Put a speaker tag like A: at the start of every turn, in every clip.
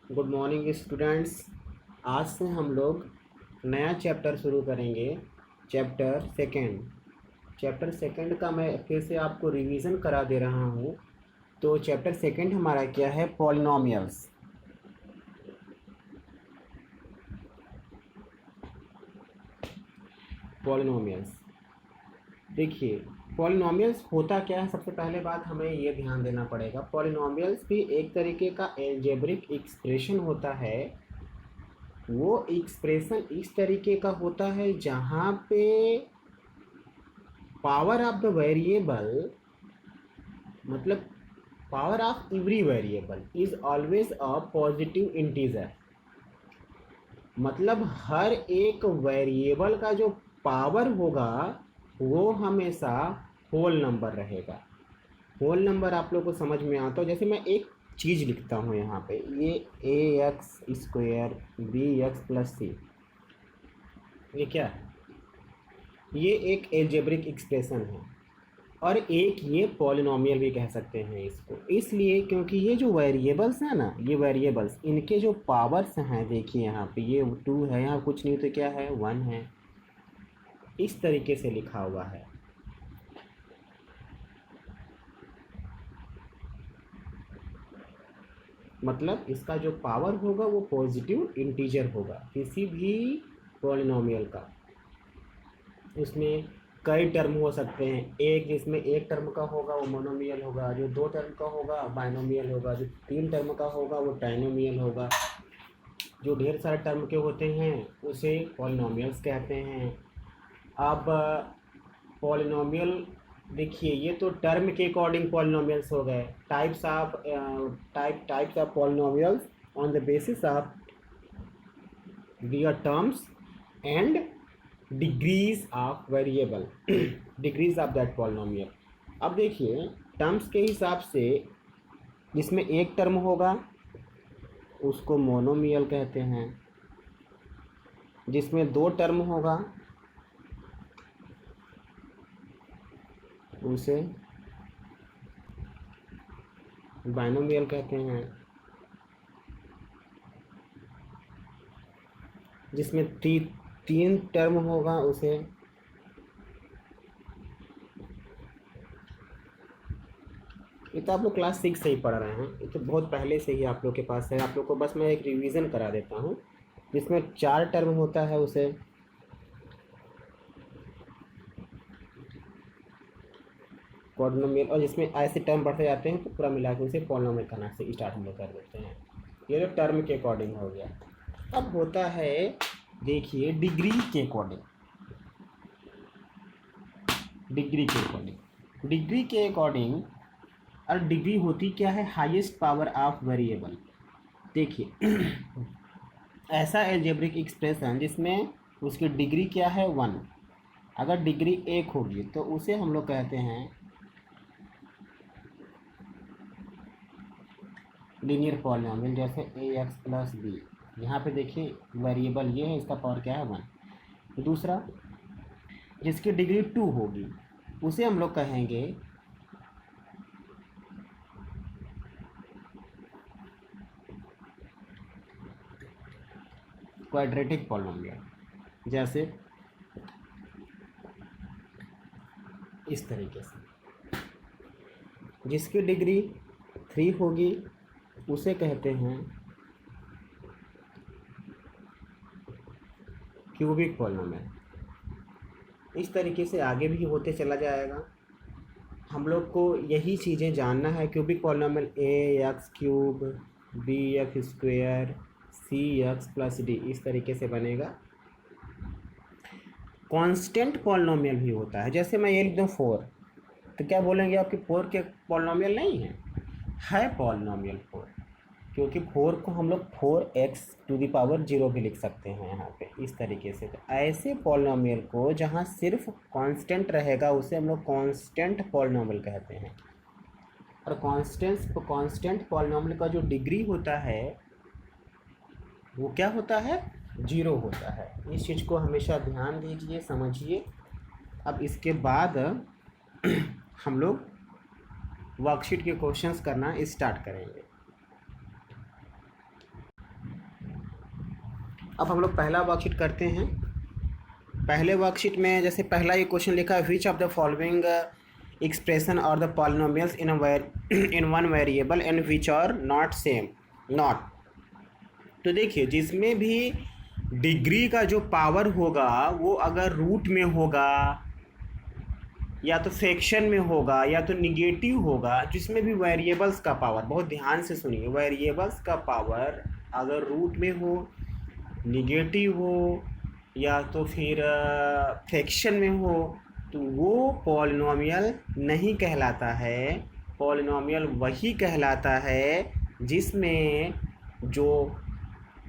A: Good morning students. आज से हम लोग नया चैप्टर शुरू करेंगे। चैप्टर सेकंड का मैं फिर से आपको रिवीजन करा दे रहा हूँ। तो चैप्टर सेकंड हमारा क्या है? पॉलिनोमियल्स। देखिए, पॉलिनोमियल्स होता क्या है। सबसे पहले बात हमें ये ध्यान देना पड़ेगा, पॉलिनोमियल्स भी एक तरीके का एल्जेब्रिक एक्सप्रेशन होता है। वो एक्सप्रेशन इस तरीके का होता है जहाँ पे पावर ऑफ द वेरिएबल, मतलब power of every variable is always a positive integer. मतलब हर एक वेरिएबल का जो पावर होगा वो हमेशा होल नंबर रहेगा। होल नंबर आप लोग को समझ में आता हो। जैसे मैं एक चीज़ लिखता हूँ यहाँ पे, ये ax² bx+c, ये क्या है? ये एक एल्जेब्रिक एक्सप्रेशन है और एक ये पॉलिनोमियल भी कह सकते हैं इसको, इसलिए क्योंकि ये जो वेरिएबल्स हैं ना, ये वेरिएबल्स, इनके जो पावर्स हैं, देखिए यहाँ पे ये 2 है, यहाँ कुछ नहीं तो क्या है, 1 है। इस तरीके से लिखा हुआ है। मतलब इसका जो पावर होगा वो पॉजिटिव इंटीजर होगा किसी भी पॉलिनोमियल का। उसमें कई टर्म हो सकते हैं। एक जिसमें एक टर्म का होगा वो मोनोमियल होगा, जो 2 टर्म का होगा बाइनोमियल होगा, जो 3 टर्म का होगा वो ट्राइनोमियल होगा, जो ढेर सारे टर्म के होते हैं उसे पॉलिनोमियल्स कहते हैं। अब पॉलिनोमियल देखिए, ये तो टर्म के अकॉर्डिंग पॉलिनोमियल्स हो गए। Types of polynomials on the basis of their terms and degrees of variable degrees of that polynomial. अब देखिए, टर्म्स के हिसाब से जिसमें एक टर्म होगा उसको मोनोमियल कहते हैं, जिसमें 2 टर्म होगा उसे बाइनोमियल कहते हैं, जिसमें 3 टर्म होगा उसे ये तो आप लोग क्लास 6 से ही पढ़ रहे हैं, ये तो बहुत पहले से ही आप लोग के पास है। आप लोग को बस मैं एक रिवीजन करा देता हूँ। जिसमें 4 टर्म होता है उसे पॉलिनोमियल, और जिसमें ऐसे टर्म बढ़ते जाते हैं तो पूरा मिला के उसे पॉलिनोमियल कहना से स्टार्ट हम लोग कर देते हैं। ये जो टर्म के अकॉर्डिंग हो गया। अब होता है, देखिए, डिग्री के अकॉर्डिंग। डिग्री के अकॉर्डिंग और डिग्री होती क्या है? Highest power of variable. देखिए ऐसा एल्जेब्रिक एक्सप्रेशन जिसमें उसकी डिग्री क्या है? 1। अगर डिग्री 1 होगी तो उसे हम लोग कहते हैं लीनियर पॉलिनोमियल। जैसे ax+b, यहाँ पे देखिए वेरिएबल ये है, इसका पावर क्या है? 1। दूसरा, जिसकी डिग्री 2 होगी उसे हम लोग कहेंगे क्वाड्रेटिक पॉलिनोमियल। जैसे इस तरीके से, जिसकी डिग्री 3 होगी उसे कहते हैं क्यूबिक पॉलिनोमियल। इस तरीके से आगे भी होते चला जाएगा। हम लोग को यही चीज़ें जानना है। Cubic polynomial ax³ bx² cx+d इस तरीके से बनेगा। कांस्टेंट पॉलिनोमियल भी होता है। जैसे मैं ये लिख दूँ 4, तो क्या बोलेंगे आपके 4 के पॉलिनोमियल नहीं है पॉलिनोमियल 4, क्योंकि 4 को हम लोग 4x⁻0 भी लिख सकते हैं यहाँ पे इस तरीके से। तो ऐसे पॉलिनोमियल को जहाँ सिर्फ कांस्टेंट रहेगा उसे हम लोग कांस्टेंट पॉलिनोमियल कहते हैं। और कांस्टेंट पॉलिनोमियल का जो डिग्री होता है वो क्या होता है? 0 होता है। इस चीज़ को हमेशा ध्यान दीजिए, समझिए। अब इसके बाद हम लोग वर्कशीट के क्वेश्चंस करना स्टार्ट करेंगे। अब हम लोग पहला वर्कशीट करते हैं। पहले वर्कशीट में जैसे पहला ये क्वेश्चन लिखा है, which of the following expression are the polynomials in one variable and which are not same not. तो देखिए, जिसमें भी डिग्री का जो पावर होगा वो अगर रूट में होगा या तो फ्रैक्शन में होगा या तो निगेटिव होगा, जिसमें भी वेरिएबल्स का पावर, बहुत ध्यान से सुनिए, वेरिएबल्स का पावर अगर रूट में हो, निगेटिव हो या तो फिर फ्रैक्शन में हो, तो वो पॉलिनोमियल नहीं कहलाता है। पॉलिनोमियल वही कहलाता है जिसमें जो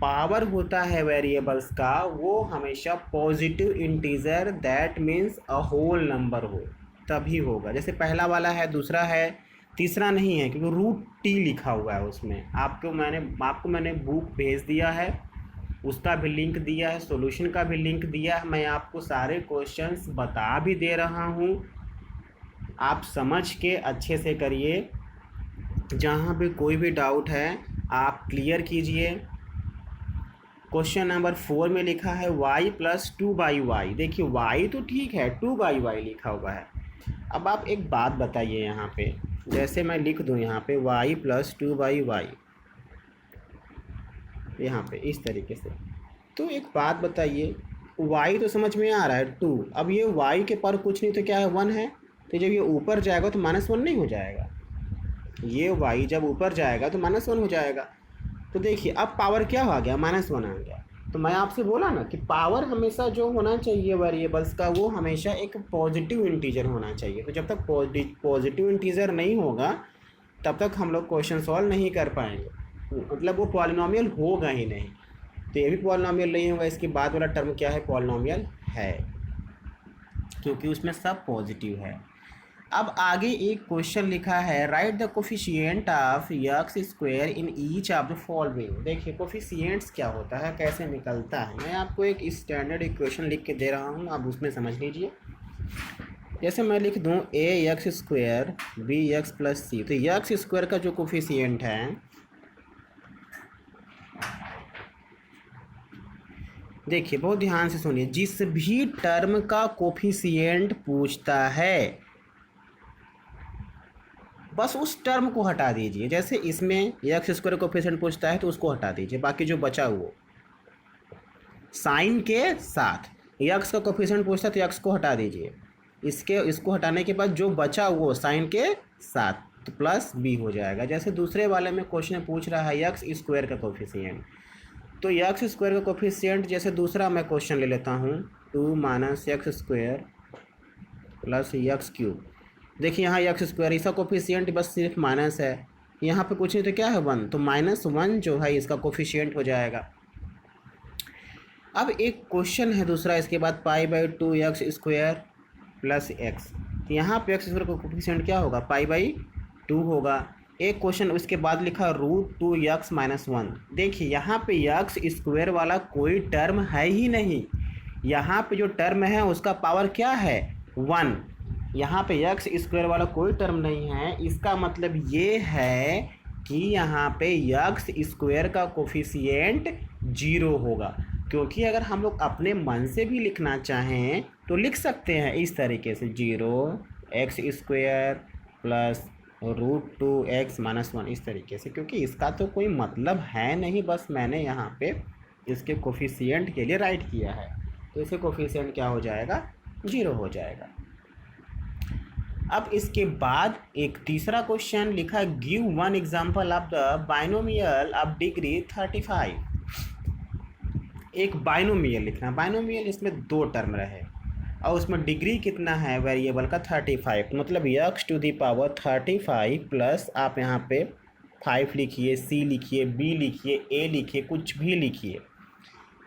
A: पावर होता है वेरिएबल्स का वो हमेशा positive integer, that means a whole number हो, तभी होगा। जैसे पहला वाला है, दूसरा है, तीसरा नहीं है क्योंकि रूट टी लिखा हुआ है उसमें। आपको मैंने बुक भेज दिया है, उसका भी लिंक दिया है, सॉल्यूशन का भी लिंक दिया है। मैं आपको सारे क्वेश्चंस बता भी दे रहा हूँ, आप समझ के अच्छे से करिए। जहाँ भी कोई भी डाउट है आप क्लियर कीजिए। क्वेश्चन नंबर 4 में लिखा है y प्लस 2/y। देखिए y तो ठीक है, 2/y लिखा हुआ है। अब आप एक बात बताइए यहाँ पे, जैसे मैं लिख दूँ यहाँ पे y प्लस 2/y, यहाँ पे इस तरीके से। तो एक बात बताइए, y तो समझ में आ रहा है 2, अब ये y के पर कुछ नहीं तो क्या है, 1 है। तो जब ये ऊपर जाएगा तो -1 नहीं हो जाएगा, ये y जब ऊपर जाएगा तो -1 हो जाएगा। तो देखिए अब पावर क्या आ गया, -1 आ गया। तो मैं आपसे बोला ना कि पावर हमेशा जो होना चाहिए वेरिएबल्स का वो हमेशा एक पॉजिटिव इंटीजर होना चाहिए। तो जब तक पॉजिटिव इंटीजर नहीं होगा तब तक हम लोग क्वेश्चन सॉल्व नहीं कर पाएंगे, मतलब वो पॉलिनोमियल होगा ही नहीं। तो ये भी पॉलिनोमियल नहीं होगा। इसके बाद वाला टर्म क्या है, पॉलिनोमियल है, क्योंकि उसमें सब पॉजिटिव है। अब आगे एक क्वेश्चन लिखा है, right the coefficient of x square in each of the following. देखिए कोफिशिएंट्स क्या होता है, कैसे निकलता है। मैं आपको एक स्टैंडर्ड इक्वेशन लिख के दे रहा हूँ, आप उसमें समझ लीजिए। जैसे मैं लिख दूँ ax square bx plus c, तो एक्स स्क्वायर का जो कोफिशिएंट है, देखिए बहुत ध्यान से सुनिए, जिस भी टर्म का कोफिशिएंट पूछता है बस उस टर्म को हटा दीजिए। जैसे इसमें एक्स स्क्वायर कोफिशिएंट पूछता है तो उसको हटा दीजिए, बाकी जो बचा हुआ साइन के साथ। एक्स का कोफिशिएंट पूछता है तो एक्स को हटा दीजिए, इसको हटाने के बाद जो बचा हुआ साइन के साथ, तो प्लस बी हो जाएगा। जैसे दूसरे वाले में क्वेश्चन पूछ रहा है एक्स स्क्वायर का कोफिशिएंट, तो एक्स स्क्वायर का कोफिशिएंट, जैसे दूसरा मैं क्वेश्चन ले लेता हूँ 2 - x square plus x cube. देखिए यहाँ एक्स स्क्वायर, इसका कोफिशिएंट बस सिर्फ माइनस है, यहाँ पे कुछ नहीं तो क्या है 1, तो -1 जो है इसका कोफिशिएंट हो जाएगा। अब एक क्वेश्चन है दूसरा इसके बाद, π/2x स्क्वायर प्लस x। तो यहाँ पे x स्क्वायर का कोफिशिएंट क्या होगा, π/2 होगा। एक क्वेश्चन उसके बाद लिखा √2x - 1। देखिए यहाँ पे x स्क्वायर वाला कोई टर्म है ही नहीं, यहाँ पे जो टर्म है उसका पावर क्या है, 1। यहाँ पे x स्क्वायर वाला कोई टर्म नहीं है, इसका मतलब ये है कि यहाँ पे x स्क्वायर का कोफिशिएंट 0 होगा। क्योंकि अगर हम लोग अपने मन से भी लिखना चाहें तो लिख सकते हैं इस तरीके से, 0x स्क्वायर प्लस √2x - 1, इस तरीके से, क्योंकि इसका तो कोई मतलब है नहीं, बस मैंने यहाँ पे इसके कोफिशिएंट के लिए राइट किया है। तो इसके कोफिशिएंट क्या हो जाएगा, 0 हो जाएगा। अब इसके बाद एक तीसरा क्वेश्चन लिखा, give one example of the binomial of degree 35। एक बाइनोमियल लिखना, बाइनोमियल इसमें 2 टर्म रहे और उसमें डिग्री कितना है वेरिएबल का, 35। मतलब x⁵ 35 प्लस आप यहाँ पे 5 लिखिए, c लिखिए, b लिखिए, a लिखिए, कुछ भी लिखिए।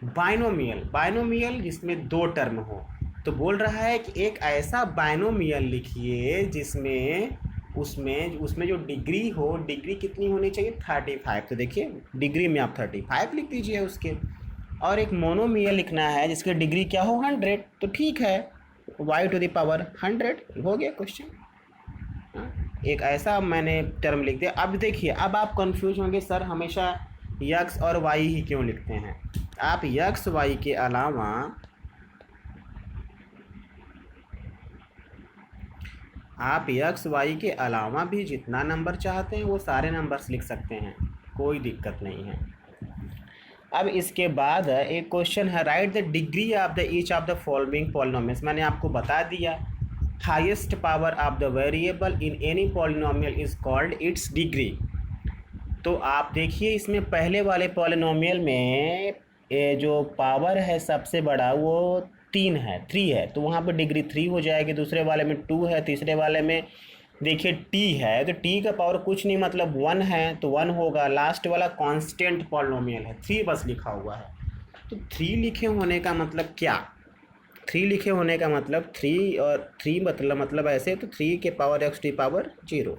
A: बाइनोमियल जिसमें 2 टर्म हो, तो बोल रहा है कि एक ऐसा बाइनोमियल लिखिए जिसमें उसमें जो डिग्री हो, डिग्री कितनी होनी चाहिए, 35। तो देखिए डिग्री में आप 35 लिख दीजिए उसके। और एक मोनोमियल लिखना है जिसकी डिग्री क्या हो, 100। तो ठीक है, y⁴ हो गया क्वेश्चन। एक ऐसा मैंने टर्म लिख दिया। अब देखिए, अब आप कंफ्यूज होंगे, सर हमेशा x और y ही क्यों लिखते हैं। आप यक्स वाई के अलावा भी जितना नंबर चाहते हैं वो सारे नंबर्स लिख सकते हैं, कोई दिक्कत नहीं है। अब इसके बाद एक क्वेश्चन है, right the degree of the each of the following polynomials. मैंने आपको बता दिया highest power of the variable in any polynomial is called its degree. तो आप देखिए इसमें पहले वाले पॉलिनोमियल में जो पावर है सबसे बड़ा वो 3 है, तो वहाँ पे डिग्री 3 हो जाएगी। दूसरे वाले में 2 है, तीसरे वाले में देखिए t है, तो t का पावर कुछ नहीं मतलब 1 है, तो 1 होगा। लास्ट वाला कांस्टेंट पॉलिनोमियल है, 3 बस लिखा हुआ है। तो 3 लिखे होने का मतलब क्या, 3 लिखे होने का मतलब 3 और 3 मतलब ऐसे, तो 3 के पावर x टू पावर 0,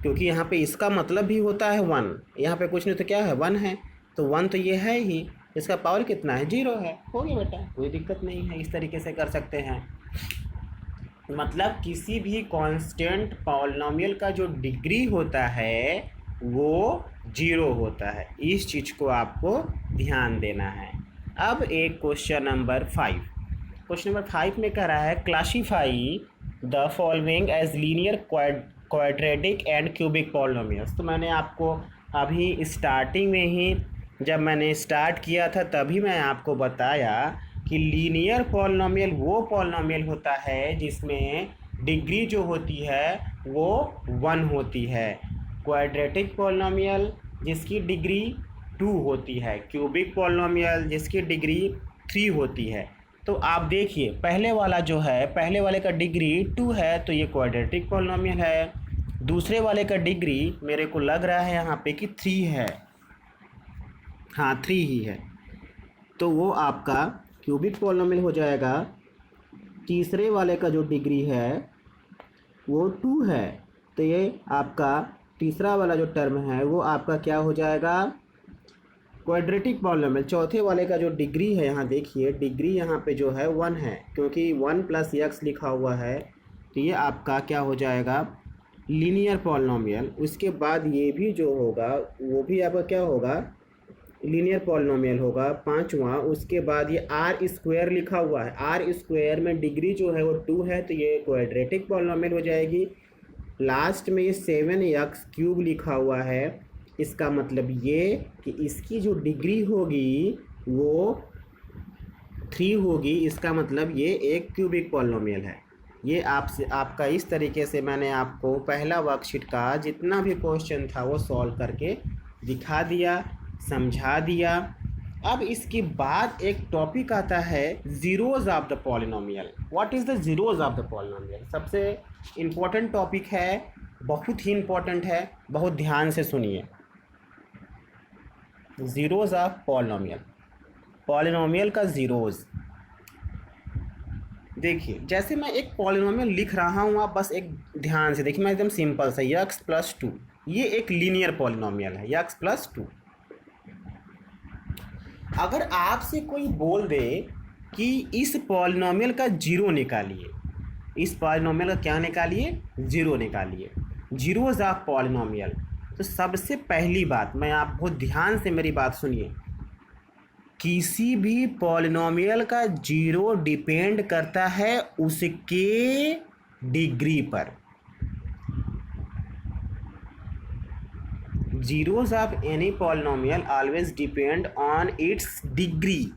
A: क्योंकि यहाँ पे इसका मतलब भी होता है 1, यहाँ पे कुछ नहीं तो क्या है 1 है, तो 1 तो ये है ही, इसका पावर कितना है 0 है। हो गया बेटा, कोई दिक्कत नहीं है, इस तरीके से कर सकते हैं। मतलब किसी भी कांस्टेंट पॉलिनोमियल का जो डिग्री होता है वो 0 होता है, इस चीज़ को आपको ध्यान देना है। अब एक क्वेश्चन नंबर 5 में कह रहा है classify the following as linear quadratic and cubic polynomials. तो मैंने आपको अभी स्टार्टिंग में ही जब मैंने स्टार्ट किया था तभी मैं आपको बताया कि लीनियर पॉलिनोमियल वो पॉलिनोमियल होता है जिसमें डिग्री जो होती है वो 1 होती है, क्वाड्रेटिक पॉलिनोमियल जिसकी डिग्री 2 होती है, क्यूबिक पॉलिनोमियल जिसकी डिग्री 3 होती है। तो आप देखिए पहले वाला जो है, पहले वाले का डिग्री 2 है तो ये क्वाड्रेटिक पॉलिनोमियल है, दूसरे वाले का डिग्री मेरे को लग रहा है यहाँ पे कि 3 है, हाँ 3 ही है, तो वो आपका क्यूबिक पॉलिनोमियल हो जाएगा। तीसरे वाले का जो डिग्री है वो 2 है, तो ये आपका तीसरा वाला जो टर्म है वो आपका क्या हो जाएगा, क्वाड्रेटिक पॉलिनोमियल। चौथे वाले का जो डिग्री है, यहाँ देखिए डिग्री यहाँ पे जो है 1 है, क्योंकि 1 प्लस x लिखा हुआ है, तो ये आपका क्या हो जाएगा लीनियर पॉलिनोमियल। उसके बाद ये भी जो होगा वो भी आपका क्या होगा लीनियर पॉलिनोमियल होगा, पांचवा। उसके बाद ये आर स्क्वायर लिखा हुआ है, आर स्क्वायर में डिग्री जो है वो 2 है, तो ये क्वाड्रेटिक पॉलिनोमियल हो जाएगी। लास्ट में ये 7x³ लिखा हुआ है, इसका मतलब ये कि इसकी जो डिग्री होगी वो 3 होगी, इसका मतलब ये एक क्यूबिक पॉलिनोमियल है। ये आपका इस तरीके से मैंने आपको पहला वर्कशीट का जितना भी क्वेश्चन था वो सॉल्व करके दिखा दिया, समझा दिया। अब इसके बाद एक टॉपिक आता है zeros of the polynomial. What is the zeros of the polynomial, सबसे इम्पोर्टेंट टॉपिक है, बहुत ही इम्पोर्टेंट है, बहुत ध्यान से सुनिए। जीरोज ऑफ पॉलिनोमियल, पॉलिनोमियल का जीरोज। देखिए जैसे मैं एक पॉलिनोमियल लिख रहा हूँ, आप बस एक ध्यान से देखिए, मैं एकदम सिंपल सा x+2, ये एक लीनियर पॉलिनोमियल है x+2। अगर आपसे कोई बोल दे कि इस पॉलिनोमियल का जीरो निकालिए, इस पॉलिनोमियल का क्या निकालिए, जीरो निकालिए, जीरोज ऑफ पॉलिनोमियल, तो सबसे पहली बात मैं आप बहुत ध्यान से मेरी बात सुनिए, किसी भी पॉलिनोमियल का जीरो डिपेंड करता है उसके डिग्री पर। Zeros of any polynomial always depend on it's degree,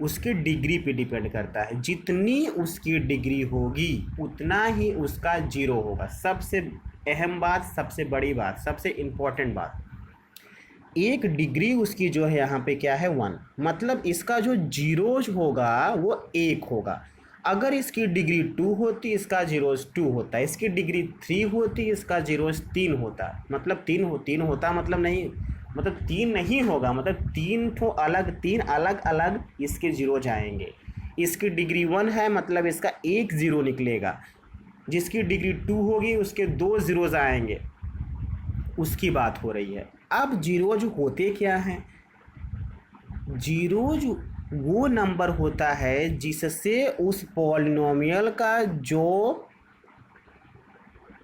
A: उसके डिग्री पे डिपेंड करता है, जितनी उसकी डिग्री होगी उतना ही उसका जीरो होगा। सबसे अहम बात, सबसे बड़ी बात, सबसे इम्पोर्टेंट बात, एक डिग्री उसकी जो है यहाँ पे क्या है 1, मतलब इसका जो जीरोज होगा वो 1 होगा। अगर इसकी डिग्री 2 होती इसका जीरोज 2 होता, इसकी डिग्री 3 होती इसका जीरोज 3 होता, मतलब 3 होता मतलब नहीं, मतलब 3 नहीं होगा, मतलब 3 अलग अलग इसके जीरो जाएंगे। इसकी डिग्री 1 है मतलब इसका एक जीरो निकलेगा, जिसकी डिग्री 2 होगी उसके 2 जीरोज आएंगे, उसकी बात हो रही है। अब जीरोज होते क्या हैं, जीरोज वो नंबर होता है जिससे उस पॉलिनोमियल का जो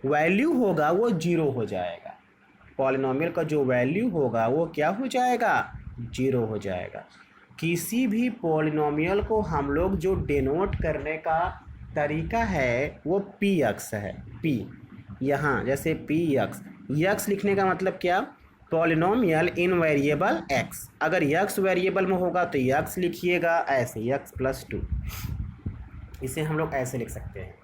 A: वैल्यू होगा वो जीरो हो जाएगा, पॉलिनोमियल का जो वैल्यू होगा वो क्या हो जाएगा, जीरो हो जाएगा। किसी भी पॉलिनोमियल को हम लोग जो डिनोट करने का तरीका है वो पी एक्स है। पी यहाँ जैसे पी एक्स, एक्स लिखने का मतलब क्या, पॉलिनोमियल इन वेरिएबल एक्स। अगर एक्स वेरिएबल में होगा तो एक्स लिखिएगा ऐसे, एक्स प्लस 2, इसे हम लोग ऐसे लिख सकते हैं।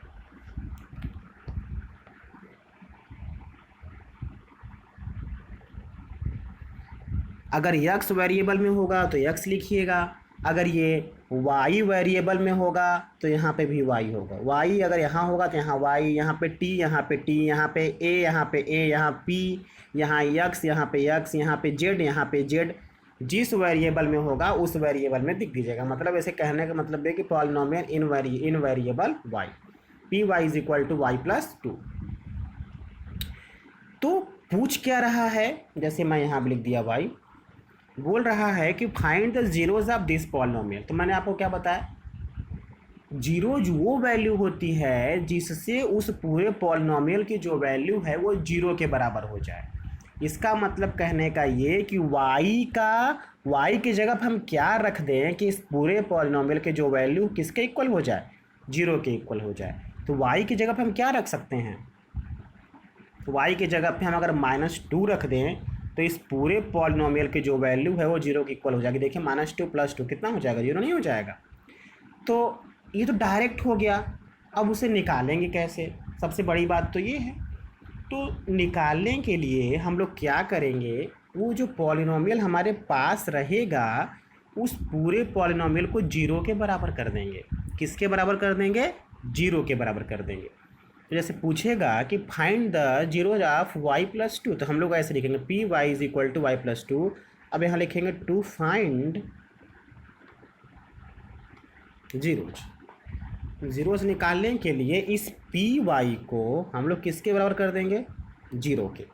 A: अगर x वेरिएबल में होगा तो x लिखिएगा, अगर ये y वेरिएबल में होगा तो यहाँ पे भी y होगा। y अगर यहाँ होगा तो यहाँ y, यहाँ पे t, यहाँ पे t, यहाँ पे a, यहाँ पे a, यहाँ p, यहाँ x, यहाँ पे x, यहाँ पे z, यहाँ पे z, जिस वेरिएबल में होगा उस वेरिएबल में दिख दीजिएगा। मतलब ऐसे कहने का मतलब है कि polynomial in variable y, P Y is equal to Y plus 2। तो पूछ क्या रहा है, जैसे मैं यहाँ भी लिख दिया y, बोल रहा है कि find the zeros of this polynomial. तो मैंने आपको क्या बताया, जीरोज वो वैल्यू होती है जिससे उस पूरे पॉलिनोमियल की जो वैल्यू है वो जीरो के बराबर हो जाए। इसका मतलब कहने का ये कि y की जगह पर हम क्या रख दें कि इस पूरे पॉलिनोमियल के जो वैल्यू किसके इक्वल हो जाए, जीरो के इक्वल हो जाए। तो y की जगह पर हम क्या रख सकते हैं, y की जगह पे हम अगर -2 रख दें तो इस पूरे पॉलिनोमियल की जो वैल्यू है वो जीरो के इक्वल हो जाएगी। देखिए -2 + 2 कितना हो जाएगा, जीरो नहीं हो जाएगा। तो ये तो डायरेक्ट हो गया। अब उसे निकालेंगे कैसे, सबसे बड़ी बात तो ये है। तो निकालने के लिए हम लोग क्या करेंगे, वो जो पॉलिनोमियल हमारे पास रहेगा उस पूरे पॉलिनोमियल को जीरो के बराबर कर देंगे। किसके बराबर कर देंगे, जीरो के बराबर कर देंगे। तो जैसे पूछेगा कि find the zeros of y plus 2, तो हम लोग ऐसे लिखेंगे P Y is equal to Y plus 2। अब यहाँ लिखेंगे टू फाइंड जीरोज निकालने के लिए इस पी वाई को हम लोग किसके बराबर कर देंगे, जीरो के।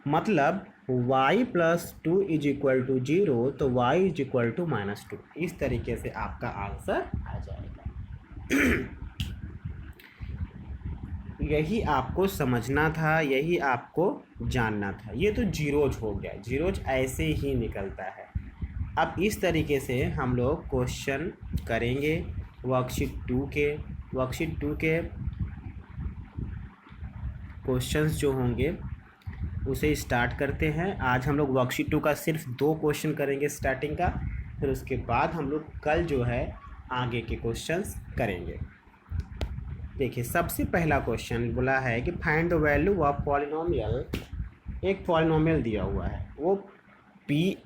A: मतलब y plus 2 is equal to zero, तो y इज इक्वल टू -2। इस तरीके से आपका आंसर आ जाएगा। यही आपको समझना था, यही आपको जानना था। ये तो जीरोज हो गया, जीरोज ऐसे ही निकलता है। अब इस तरीके से हम लोग क्वेश्चन करेंगे वर्कशीट 2 के। वर्कशीट 2 के क्वेश्चंस जो होंगे उसे स्टार्ट करते हैं। आज हम लोग वर्कशीट 2 का सिर्फ 2 क्वेश्चन करेंगे स्टार्टिंग का, फिर उसके बाद हम लोग कल जो है आगे के क्वेश्चंस करेंगे। देखिए सबसे पहला क्वेश्चन बोला है कि find the value of polynomial. एक पॉलिनोमियल दिया हुआ है, वो पी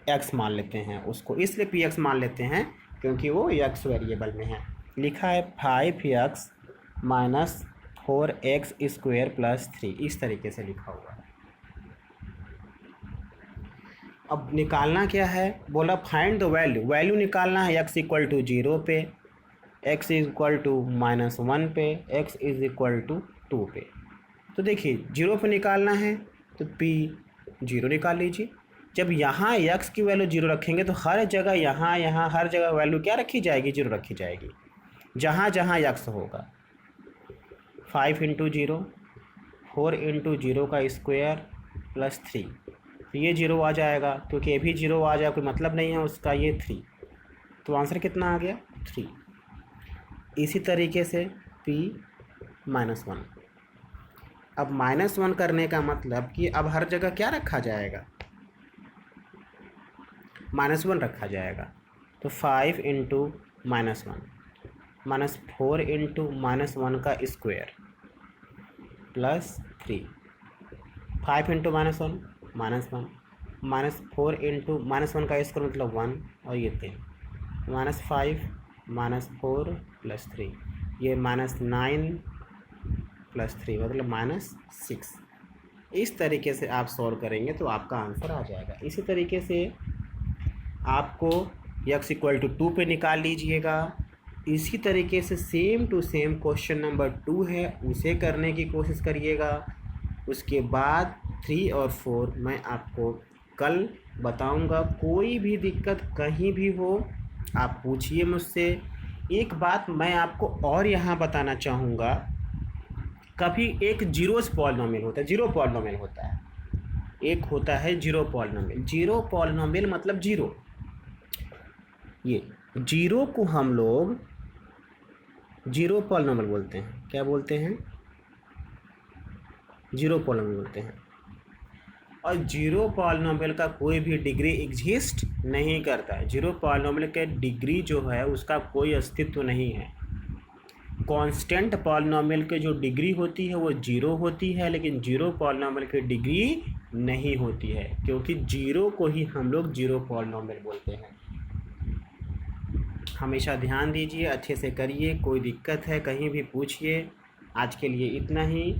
A: एक्स मान लेते हैं उसको, इसलिए पी एक्स मान लेते हैं क्योंकि वो एक्स वेरिएबल में है। लिखा है 5x - 4x² + 3, इस तरीके से लिखा हुआ है। अब निकालना क्या है, बोला फाइंड द वैल्यू निकालना है x इक्वल टू 0 पे, x इक्वल टू -1 पे, x इज इक्वल टू 2 पे। तो देखिए 0 पे निकालना है तो p 0 निकाल लीजिए। जब यहाँ x की वैल्यू 0 रखेंगे तो हर जगह यहाँ हर जगह वैल्यू क्या रखी जाएगी, 0 रखी जाएगी जहाँ जहाँ x होगा। 5 × 0, 4 × 0 का स्क्वायर + 3, तो ये 0 आ जाएगा, क्योंकि ये भी 0 आ जाए कोई मतलब नहीं है उसका, ये 3। तो आंसर कितना आ गया, 3। इसी तरीके से p -1। अब -1 करने का मतलब कि अब हर जगह क्या रखा जाएगा, -1 रखा जाएगा। तो 5 × -1 -4 × -1 का स्क्वायर + 3, 5 × -1 -1 -4 × -1 का स्क्वायर मतलब 1, और ये 3, -5 -4 + 3, ये -9 + 3 मतलब -6। इस तरीके से आप सॉल्व करेंगे तो आपका आंसर आ जाएगा। इसी तरीके से आपको x इक्वल टू 2 पे निकाल लीजिएगा। इसी तरीके से same to same question number 2 है, उसे करने की कोशिश करिएगा। उसके बाद 3 और 4 मैं आपको कल बताऊंगा। कोई भी दिक्कत कहीं भी हो आप पूछिए मुझसे। एक बात मैं आपको और यहाँ बताना चाहूँगा, कभी एक जीरो पॉलिनोमियल होता है, जीरो पॉलिनोमियल होता है, एक होता है जीरो पॉलिनोमियल। जीरो पॉलिनोमियल मतलब जीरो। ये जीरो को हम लोग जीरो पॉलिनोमियल बोलते हैं। क्या बोलते हैं? जीरो पॉलिनोमियल बोलते हैं। और जीरो पॉलिनोमियल का कोई भी डिग्री एग्जिस्ट नहीं करता। जीरो पॉलिनोमियल के डिग्री जो है उसका कोई अस्तित्व नहीं है। कांस्टेंट पॉलिनोमियल के जो डिग्री होती है वो जीरो होती है, लेकिन जीरो पॉलिनोमियल की डिग्री नहीं होती है, क्योंकि जीरो को ही हम लोग जीरो पॉलिनोमियल बोलते हैं। हमेशा ध्यान दीजिए, अच्छे से करिए, कोई दिक्कत है कहीं भी पूछिए। आज के लिए इतना ही,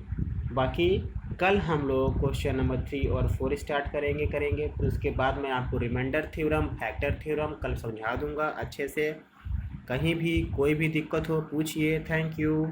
A: बाकी कल हम लोग क्वेश्चन नंबर 3 और 4 स्टार्ट करेंगे। फिर उसके बाद मैं आपको रिमाइंडर थ्योरम, फैक्टर थ्योरम कल समझा दूंगा अच्छे से। कहीं भी कोई भी दिक्कत हो पूछिए। Thank you.